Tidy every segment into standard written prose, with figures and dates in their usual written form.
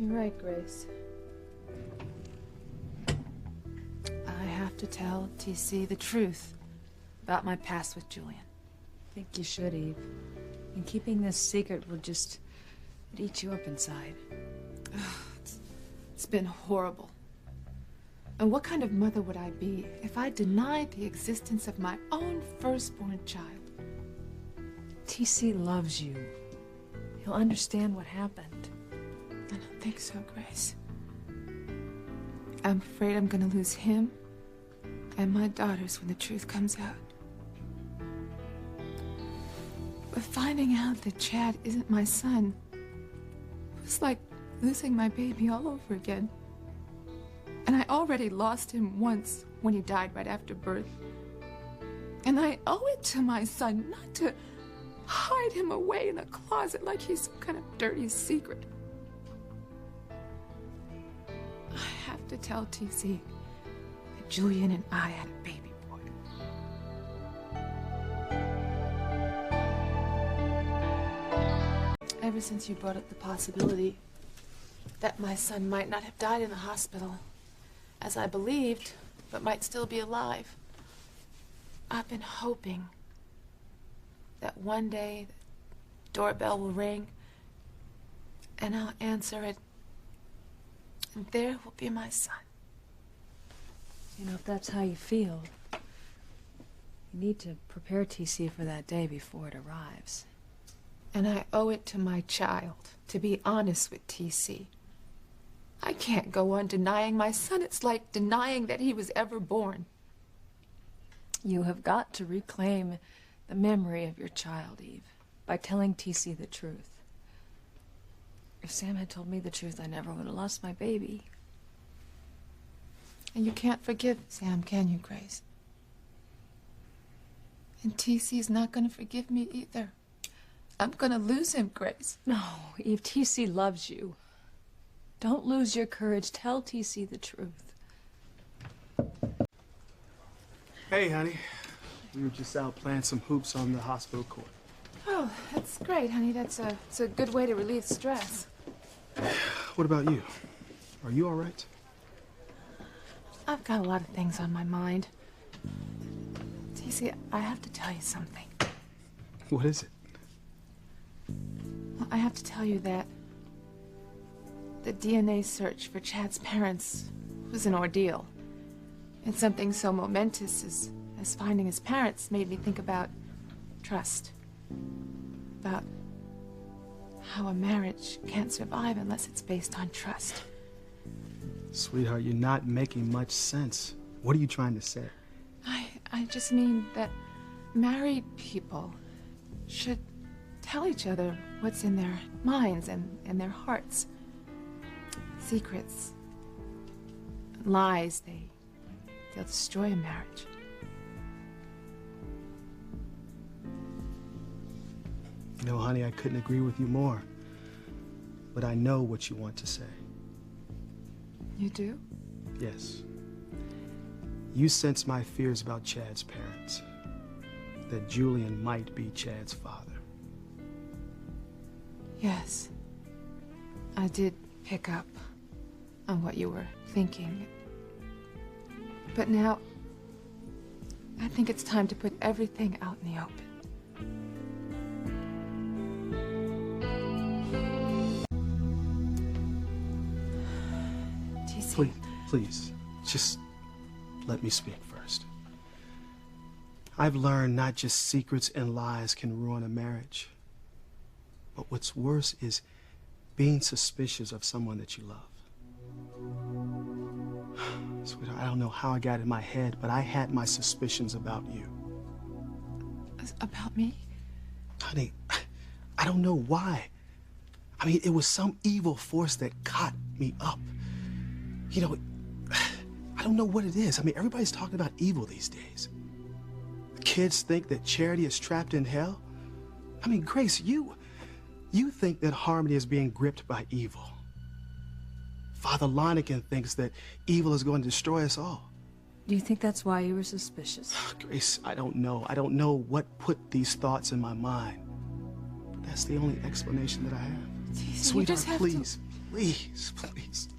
You're right, Grace. I have to tell TC the truth about my past with Julian. I think you should, Eve. And keeping this secret would just... it'd eat you up inside. It's been horrible. And what kind of mother would I be if I denied the existence of my own firstborn child? TC loves you. He'll understand what happened. I don't think so, Grace. I'm afraid I'm gonna lose him and my daughters when the truth comes out. But finding out that Chad isn't my son was like losing my baby all over again. And I already lost him once when he died right after birth. And I owe it to my son not to hide him away in a closet like he's some kind of dirty secret. I have to tell TC that Julian and I had a baby boy. Ever since you brought up the possibility that my son might not have died in the hospital, as I believed, but might still be alive, I've been hoping that one day the doorbell will ring and I'll answer it, and there will be my son. You know, if that's how you feel, you need to prepare TC for that day before it arrives. And I owe it to my child to be honest with TC. I can't go on denying my son. It's like denying that he was ever born. You have got to reclaim the memory of your child, Eve, by telling TC the truth. If Sam had told me the truth, I never would have lost my baby. And you can't forgive Sam, can you, Grace? And TC's not gonna forgive me either. I'm gonna lose him, Grace. No, Eve, TC loves you. Don't lose your courage. Tell TC the truth. Hey, honey. We were just out playing some hoops on the hospital court. Oh, that's great, honey. It's a good way to relieve stress. What about you? Are you all right? I've got a lot of things on my mind. TC, I have to tell you something. What is it? Well, I have to tell you that the DNA search for Chad's parents was an ordeal. And something so momentous as finding his parents made me think about trust. About how a marriage can't survive unless it's based on trust. Sweetheart, you're not making much sense. What are you trying to say? I just mean that married people should tell each other what's in their minds and their hearts. Secrets, lies, they'll destroy a marriage. You know, honey, I couldn't agree with you more. But I know what you want to say. You do? Yes. You sense my fears about Chad's parents. That Julian might be Chad's father. Yes. I did pick up on what you were thinking. But now, I think it's time to put everything out in the open. TC. Please, just let me speak first. I've learned not just secrets and lies can ruin a marriage, but what's worse is being suspicious of someone that you love. Sweetheart, I don't know how I got in my head, but I had my suspicions about you. About me? Honey, I don't know why. I mean, it was some evil force that caught me up. You know, I don't know what it is. I mean, everybody's talking about evil these days. Kids think that Charity is trapped in hell. I mean, Grace, you think that Harmony is being gripped by evil. Father Lonergan thinks that evil is going to destroy us all. Do you think that's why you were suspicious? Grace, I don't know. I don't know what put these thoughts in my mind. But that's the only explanation that I have. TC, Sweetheart, you just have please. please, please.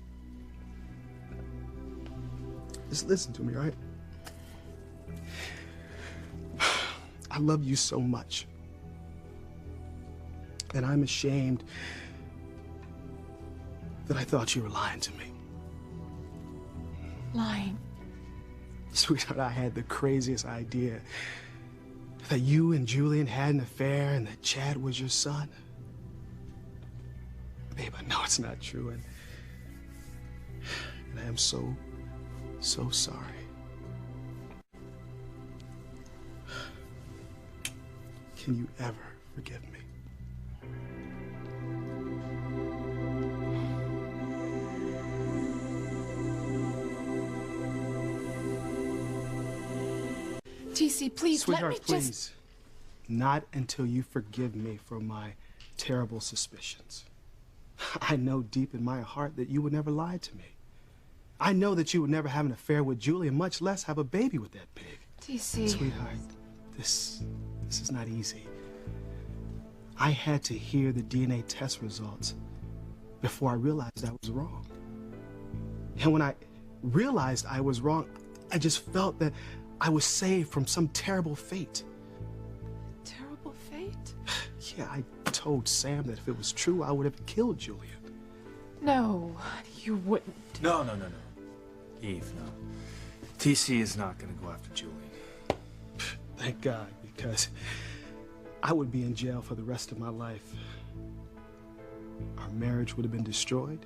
Just listen to me, all right? I love you so much. And I'm ashamed that I thought you were lying to me. Lying. Sweetheart, I had the craziest idea that you and Julian had an affair and that Chad was your son. Babe, I know it's not true, and I am so sorry. Can you ever forgive me? TC, please, Sweetheart, let me please. just... Not until you forgive me for my terrible suspicions. I know deep in my heart that you would never lie to me. I know that you would never have an affair with Julian, much less have a baby with that pig. TC... Sweetheart, this is not easy. I had to hear the DNA test results before I realized I was wrong. And when I realized I was wrong, I just felt that I was saved from some terrible fate. Terrible fate? Yeah, I told Sam that if it was true, I would have killed Julian. No, you wouldn't. No. Eve, no. TC is not gonna go after Julian. Thank God, because I would be in jail for the rest of my life. Our marriage would have been destroyed.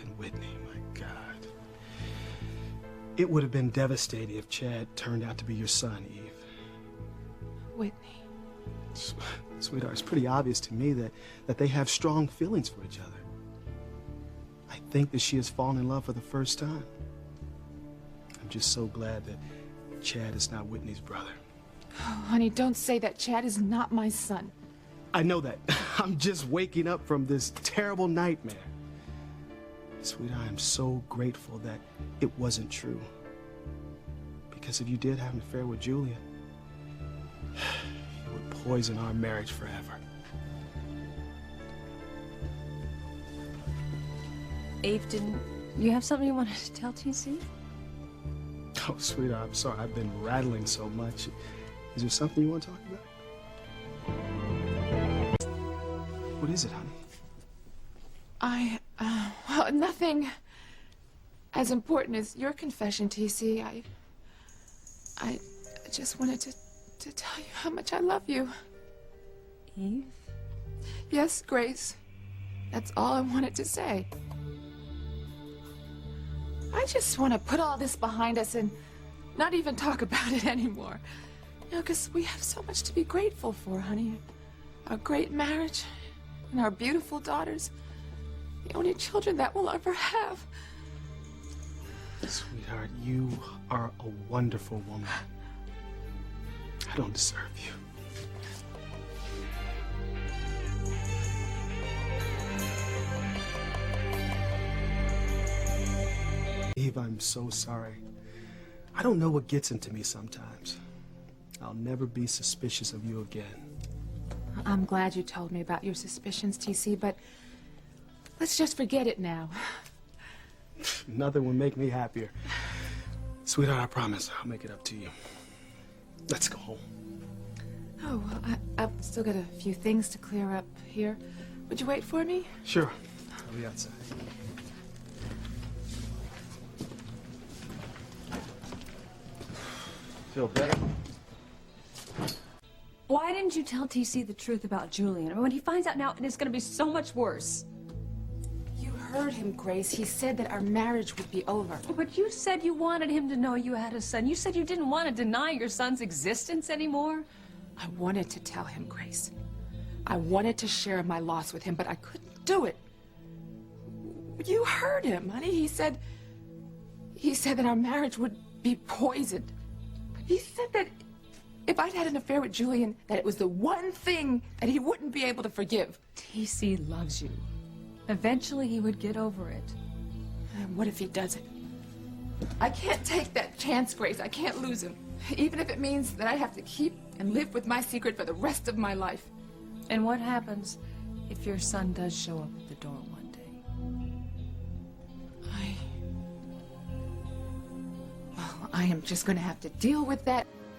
And Whitney, my God. It would have been devastating if Chad turned out to be your son, Eve. Whitney. Sweetheart, it's pretty obvious to me that they have strong feelings for each other. I think that she has fallen in love for the first time. I'm just so glad that Chad is not Whitney's brother. Oh, honey, don't say that. Chad is not my son. I know that. I'm just waking up from this terrible nightmare. Sweetheart, I am so grateful that it wasn't true. Because if you did have an affair with Julian, it would poison our marriage forever. Eve, didn't you have something you wanted to tell TC? Oh, sweetheart, I'm sorry. I've been rattling so much. Is there something you want to talk about? What is it, honey? Well, nothing as important as your confession, TC. I just wanted to tell you how much I love you. Eve? Yes, Grace. That's all I wanted to say. I just want to put all this behind us and not even talk about it anymore. You know, because we have so much to be grateful for, honey. Our great marriage and our beautiful daughters. The only children that we'll ever have. Sweetheart, you are a wonderful woman. I don't deserve you. Eve, I'm so sorry. I don't know what gets into me sometimes. I'll never be suspicious of you again. I'm glad you told me about your suspicions, TC, but let's just forget it now. Nothing will make me happier. Sweetheart, I promise I'll make it up to you. Let's go home. Oh, well, I've still got a few things to clear up here. Would you wait for me? Sure. I'll be outside. Feel better? Why didn't you tell TC the truth about Julian? I mean, when he finds out now, it's going to be so much worse. You heard him, Grace. He said that our marriage would be over. But you said you wanted him to know you had a son. You said you didn't want to deny your son's existence anymore. I wanted to tell him, Grace. I wanted to share my loss with him, but I couldn't do it. You heard him, honey. He said that our marriage would be poisoned. He said that if I'd had an affair with Julian, that it was the one thing that he wouldn't be able to forgive. TC loves you. Eventually he would get over it. And what if he doesn't? I can't take that chance, Grace. I can't lose him. Even if it means that I have to keep and live with my secret for the rest of my life. And what happens if your son does show up at the door one day? I am just going to have to deal with that.